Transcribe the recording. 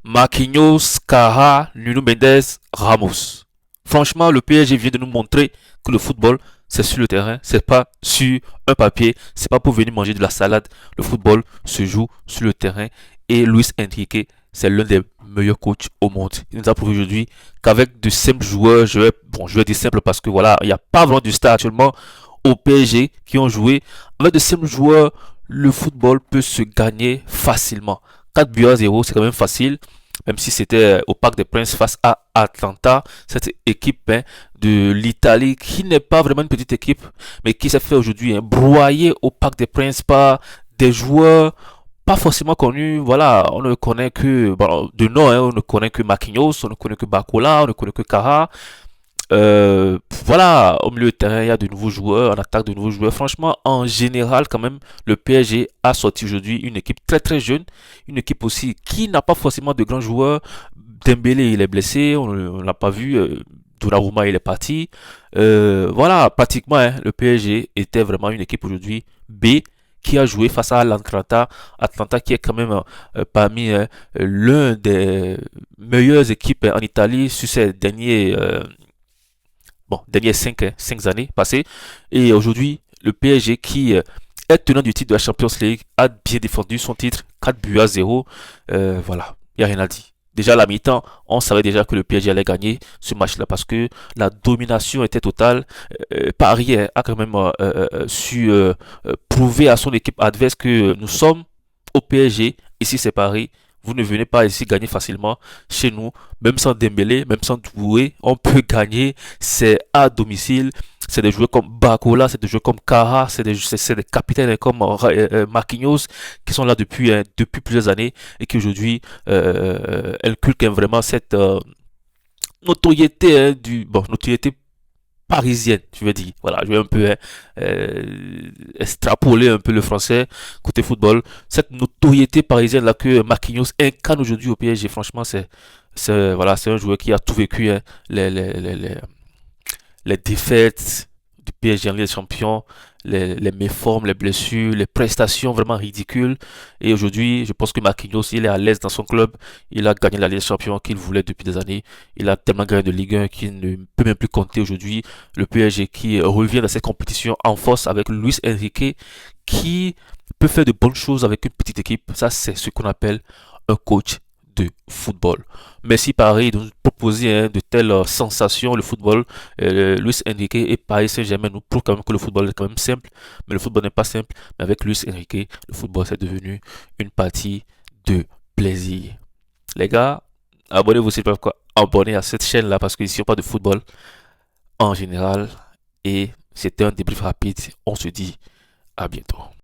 Marquinhos, Cara, Nuno Mendes, Ramos. Franchement, le PSG vient de nous montrer que le football, c'est sur le terrain, c'est pas sur un papier, c'est pas pour venir manger de la salade. Le football se joue sur le terrain et Luis Enrique, c'est l'un des meilleurs coachs au monde. Il nous a prouvé aujourd'hui qu'avec de simples joueurs, je vais dire simple parce que voilà, il n'y a pas vraiment de stars actuellement au PSG qui ont joué. Avec de simples joueurs, le football peut se gagner facilement. 4 buts à 0, c'est quand même facile. Même si c'était au Parc des Princes face à Atlanta, cette équipe de l'Italie qui n'est pas vraiment une petite équipe, mais qui s'est fait aujourd'hui broyer au Parc des Princes par des joueurs pas forcément connus. Voilà, on ne connaît que, bon, de nom, on ne connaît que Marquinhos, on ne connaît que Bacola, on ne connaît que Cara. Voilà, au milieu de terrain, il y a de nouveaux joueurs, en attaque de nouveaux joueurs. Franchement, en général, quand même, le PSG a sorti aujourd'hui une équipe très très jeune, une équipe aussi qui n'a pas forcément de grands joueurs. Dembélé, il est blessé, on ne l'a pas vu. Donnarumma, il est parti. Voilà, pratiquement, le PSG était vraiment une équipe aujourd'hui B qui a joué face à l'Atlanta. Atlanta qui est quand même parmi l'un des meilleures équipes en Italie sur ces dernières 5 années passées. Et aujourd'hui, le PSG qui est tenant du titre de la Champions League a bien défendu son titre 4 buts à 0. Voilà, il n'y a rien à dire. Déjà à la mi-temps, on savait déjà que le PSG allait gagner ce match-là parce que la domination était totale. Paris a quand même su prouver à son équipe adverse que nous sommes au PSG. Ici c'est Paris. Vous ne venez pas ici gagner facilement chez nous. Même sans Dembélé, même sans Doué, on peut gagner. C'est à domicile. C'est des joueurs comme Bakola, c'est des joueurs comme Kara, c'est des capitaines comme Marquinhos qui sont là depuis plusieurs années et qui aujourd'hui inculquent vraiment cette notoriété notoriété parisienne, je vais dire. Voilà, je vais un peu extrapoler un peu le français côté football. Cette notoriété parisienne là que Marquinhos incarne aujourd'hui au PSG, franchement, voilà, c'est un joueur qui a tout vécu, les, les, les, les, les défaites du PSG en Ligue des Champions, les méformes, les blessures, les prestations vraiment ridicules. Et aujourd'hui, je pense que Marquinhos, il est à l'aise dans son club. Il a gagné la Ligue des Champions qu'il voulait depuis des années. Il a tellement gagné de Ligue 1 qu'il ne peut même plus compter aujourd'hui. Le PSG qui revient dans cette compétition en force avec Luis Enrique qui peut faire de bonnes choses avec une petite équipe. Ça, c'est ce qu'on appelle un coach de football. Merci Paris de nous proposer de telles sensations, le football. Luis Enrique et Paris Saint-Germain nous prouvent quand même que le football est quand même simple, mais le football n'est pas simple. Mais avec Luis Enrique, le football c'est devenu une partie de plaisir. Les gars, abonnez-vous s'il vous plaît, abonnez à cette chaîne là parce qu'ici on parle de football en général et c'était un débrief rapide. On se dit à bientôt.